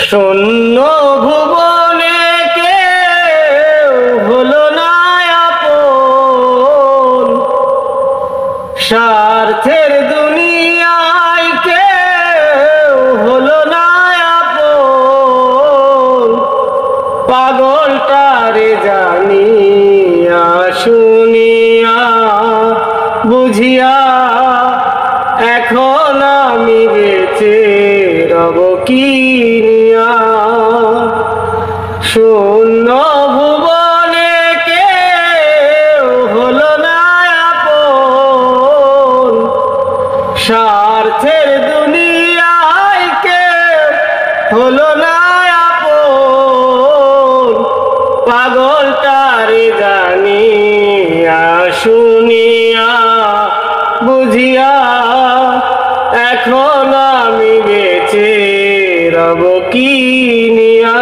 শূন্য ভুবনে কেউ হলো না আপন, স্বার্থের দুনিয়ায় কেউ হলো না আপন। পাগলটারে জানিয়া শুনিয়া বুঝিয়া এখন আমি বেঁচে রব কি নিয়া। শূন্য ভুবনে কেউ হলো না আপন, স্বার্থের দুনিয়ায় কেউ হলো না আপন। পাগলটারে জানিয়া শুনিয়া বুঝিয়া এখন আমি বেঁচে রব কি নিয়া।